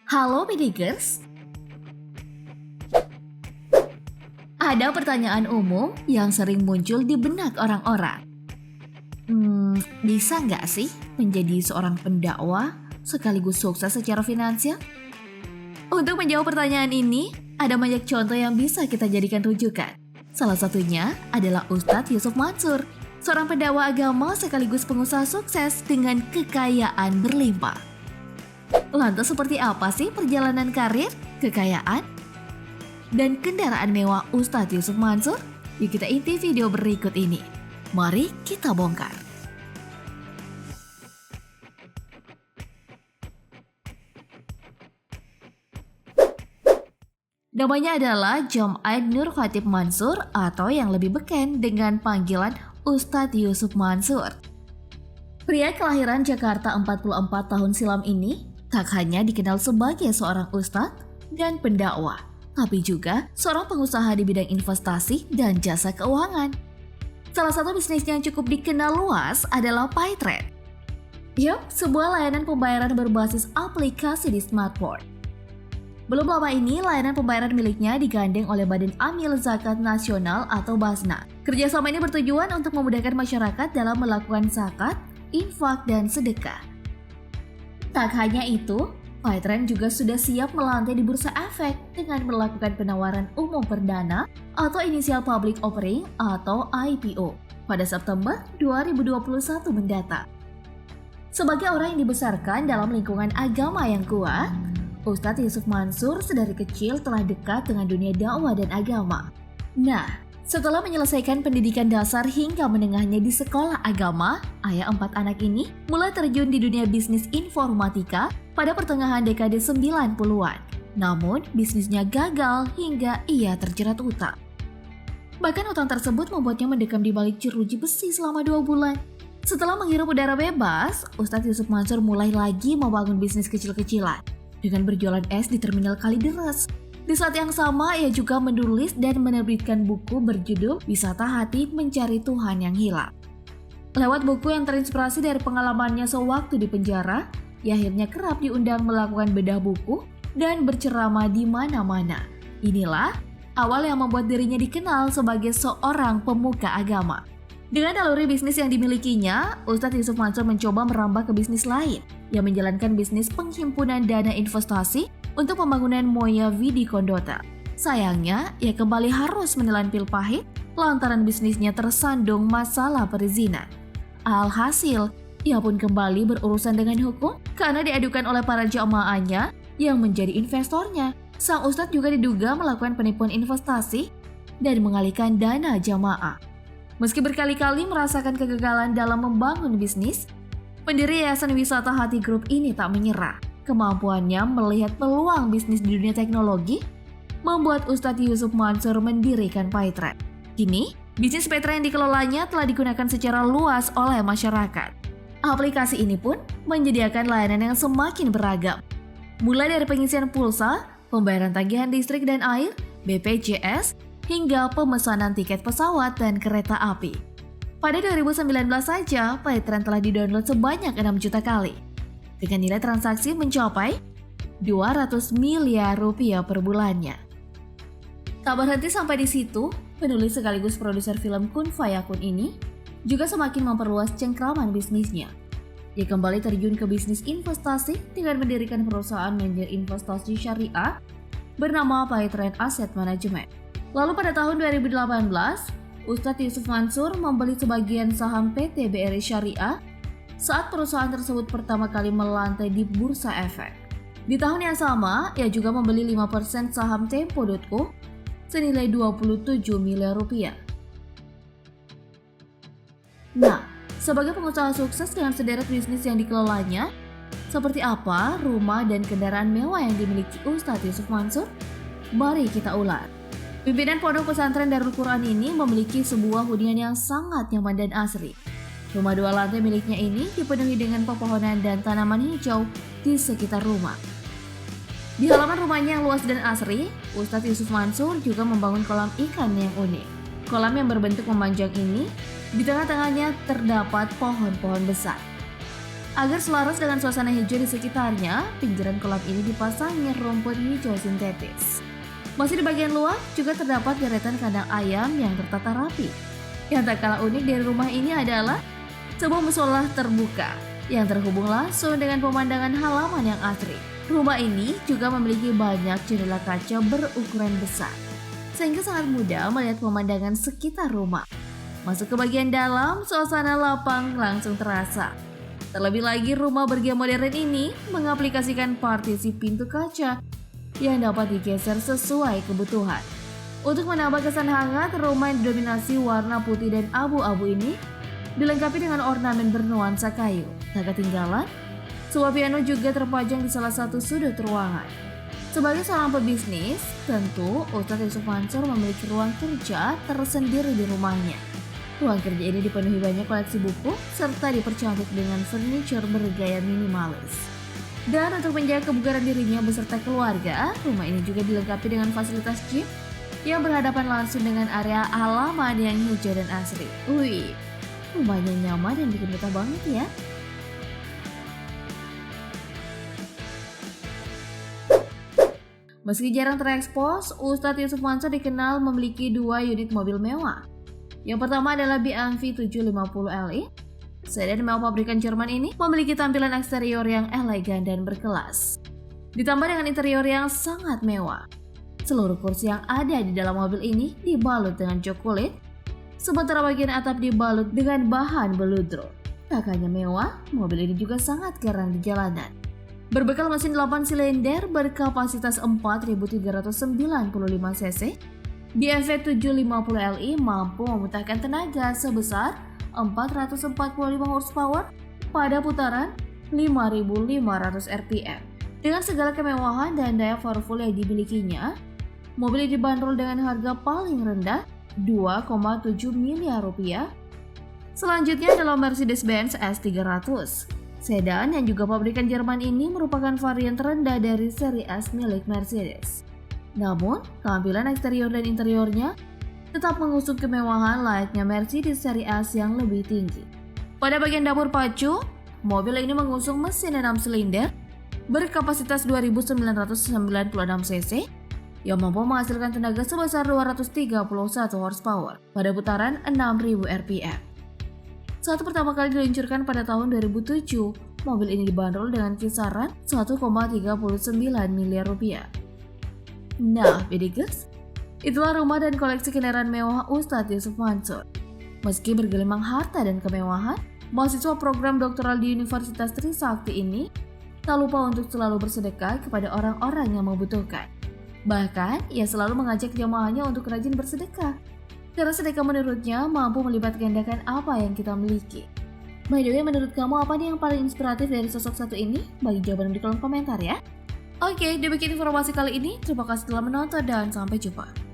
Halo Pedigers, ada pertanyaan umum yang sering muncul di benak orang-orang. Bisa nggak sih menjadi seorang pendakwah sekaligus sukses secara finansial? Untuk menjawab pertanyaan ini, ada banyak contoh yang bisa kita jadikan rujukan. Salah satunya adalah Ustadz Yusuf Mansur, seorang pendakwah agama sekaligus pengusaha sukses dengan kekayaan berlimpah. Lantas seperti apa sih perjalanan karir, kekayaan, dan kendaraan mewah Ustadz Yusuf Mansur? Yuk kita inti video berikut ini. Mari kita bongkar. Namanya adalah Jumaid Nur Khatib Mansur atau yang lebih beken dengan panggilan Ustadz Yusuf Mansur. Pria kelahiran Jakarta 44 tahun silam ini tak hanya dikenal sebagai seorang ustadz dan pendakwah, tapi juga seorang pengusaha di bidang investasi dan jasa keuangan. Salah satu bisnisnya yang cukup dikenal luas adalah PayTrade. Yup, sebuah layanan pembayaran berbasis aplikasi di smartphone. Belum lama ini, layanan pembayaran miliknya digandeng oleh Badan Amil Zakat Nasional atau Basnas. Kerjasama ini bertujuan untuk memudahkan masyarakat dalam melakukan zakat, infak, dan sedekah. Tak hanya itu, PayTrade juga sudah siap melantai di bursa efek dengan melakukan penawaran umum perdana atau initial public offering atau IPO pada September 2021 mendatang. Sebagai orang yang dibesarkan dalam lingkungan agama yang kuat, Ustadz Yusuf Mansur sedari kecil telah dekat dengan dunia dakwah dan agama. Nah, setelah menyelesaikan pendidikan dasar hingga menengahnya di sekolah agama, ayah 4 anak ini mulai terjun di dunia bisnis informatika pada pertengahan dekade 90-an. Namun, bisnisnya gagal hingga ia terjerat utang. Bahkan utang tersebut membuatnya mendekam di balik jeruji besi selama 2 bulan. Setelah menghirup udara bebas, Ustadz Yusuf Mansur mulai lagi membangun bisnis kecil-kecilan dengan berjualan es di Terminal Kalideres. Di saat yang sama, ia juga menulis dan menerbitkan buku berjudul Wisata Hati Mencari Tuhan yang Hilang. Lewat buku yang terinspirasi dari pengalamannya sewaktu di penjara, ia akhirnya kerap diundang melakukan bedah buku dan berceramah di mana-mana. Inilah awal yang membuat dirinya dikenal sebagai seorang pemuka agama. Dengan naluri bisnis yang dimilikinya, Ustadz Yusuf Mansur mencoba merambah ke bisnis lain, yang menjalankan bisnis penghimpunan dana investasi untuk pembangunan Moyavi di Kondota. Sayangnya, ia kembali harus menelan pil pahit lantaran bisnisnya tersandung masalah perizinan. Alhasil, ia pun kembali berurusan dengan hukum karena diadukan oleh para jamaahnya yang menjadi investornya. Sang ustadz juga diduga melakukan penipuan investasi dan mengalihkan dana jamaah. Meski berkali-kali merasakan kegagalan dalam membangun bisnis, pendiri Yayasan Wisata Hati Group ini tak menyerah. Kemampuannya melihat peluang bisnis di dunia teknologi membuat Ustadz Yusuf Mansur mendirikan PayTrade. Kini, bisnis PayTrade yang dikelolanya telah digunakan secara luas oleh masyarakat. Aplikasi ini pun menyediakan layanan yang semakin beragam, mulai dari pengisian pulsa, pembayaran tagihan listrik dan air, BPJS, hingga pemesanan tiket pesawat dan kereta api. Pada 2019 saja, PayTrade telah didownload sebanyak 6 juta kali, dengan nilai transaksi mencapai 200 miliar rupiah per bulannya. Tak berhenti sampai di situ, penulis sekaligus produser film Kun Fayakun ini juga semakin memperluas cengkraman bisnisnya. Ia kembali terjun ke bisnis investasi dengan mendirikan perusahaan manajer investasi syariah bernama PayTrade Asset Management. Lalu pada tahun 2018, Ustadz Yusuf Mansur membeli sebagian saham PT BRI Syariah saat perusahaan tersebut pertama kali melantai di Bursa Efek. Di tahun yang sama, ia juga membeli 5% saham Tempo.co senilai 27 miliar rupiah. Nah, sebagai pengusaha sukses dengan sederet bisnis yang dikelolanya, seperti apa rumah dan kendaraan mewah yang dimiliki Ustadz Yusuf Mansur? Mari kita ulas. Pimpinan Pondok Pesantren Darul Quran ini memiliki sebuah hunian yang sangat nyaman dan asri. Rumah 2 lantai miliknya ini dipenuhi dengan pepohonan dan tanaman hijau di sekitar rumah. Di halaman rumahnya yang luas dan asri, Ustadz Yusuf Mansur juga membangun kolam ikan yang unik. Kolam yang berbentuk memanjang ini, di tengah-tengahnya terdapat pohon-pohon besar. Agar selaras dengan suasana hijau di sekitarnya, pinggiran kolam ini dipasangi rumput hijau sintetis. Masih di bagian luar juga terdapat deretan kandang ayam yang tertata rapi. Yang tak kalah unik dari rumah ini adalah sebuah musola terbuka yang terhubung langsung dengan pemandangan halaman yang asri. Rumah ini juga memiliki banyak jendela kaca berukuran besar, sehingga sangat mudah melihat pemandangan sekitar rumah. Masuk ke bagian dalam, suasana lapang langsung terasa. Terlebih lagi, rumah bergaya modern ini mengaplikasikan partisi pintu kaca yang dapat digeser sesuai kebutuhan. Untuk menambah kesan hangat, rumah yang didominasi warna putih dan abu-abu ini dilengkapi dengan ornamen bernuansa kayu. Tak ketinggalan, sebuah piano juga terpajang di salah satu sudut ruangan. Sebagai seorang pebisnis, tentu Ustadz Yusuf Mansur memiliki ruang kerja tersendiri di rumahnya. Ruang kerja ini dipenuhi banyak koleksi buku serta dipercantik dengan furniture bergaya minimalis. Dan untuk menjaga kebugaran dirinya beserta keluarga, rumah ini juga dilengkapi dengan fasilitas gym yang berhadapan langsung dengan area halaman yang hijau dan asri. Wih, rumahnya nyaman dan bikin betah banget ya. Meski jarang terekspos, Ustadz Yusuf Mansur dikenal memiliki 2 unit mobil mewah. Yang pertama adalah BMW 750 Li. Sedan mewah pabrikan Jerman ini memiliki tampilan eksterior yang elegan dan berkelas, ditambah dengan interior yang sangat mewah. Seluruh kursi yang ada di dalam mobil ini dibalut dengan jok kulit, sementara bagian atap dibalut dengan bahan beludru. Tak hanya mewah, mobil ini juga sangat garang di jalanan. Berbekal mesin 8 silinder berkapasitas 4.395 cc, BMW 750 Li mampu memutarkan tenaga sebesar 445 horsepower pada putaran 5.500 rpm. Dengan segala kemewahan dan daya powerful yang dimilikinya, mobil ini dibanderol dengan harga paling rendah 2,7 miliar rupiah. Selanjutnya adalah Mercedes-Benz S300. Sedan yang juga pabrikan Jerman ini merupakan varian terendah dari seri S milik Mercedes. Namun, tampilan eksterior dan interiornya tetap mengusung kemewahan layaknya Mercedes seri S yang lebih tinggi. Pada bagian dapur pacu, mobil ini mengusung mesin 6 silinder berkapasitas 2.996 cc yang mampu menghasilkan tenaga sebesar 231 horsepower pada putaran 6.000 rpm. Saat pertama kali diluncurkan pada tahun 2007, mobil ini dibanderol dengan kisaran 1,39 miliar rupiah. Nah, Bidikers, itulah rumah dan koleksi kendaraan mewah Ustadz Yusuf Mansur. Meski bergelimang harta dan kemewahan, mahasiswa program doktoral di Universitas Trisakti ini tak lupa untuk selalu bersedekah kepada orang-orang yang membutuhkan. Bahkan, ia selalu mengajak jamaahnya untuk rajin bersedekah, karena sedekah menurutnya mampu melipat gandakan apa yang kita miliki. By the way, menurut kamu apa nih yang paling inspiratif dari sosok satu ini? Bagi jawaban di kolom komentar ya. Oke, demikian informasi kali ini. Terima kasih telah menonton dan sampai jumpa.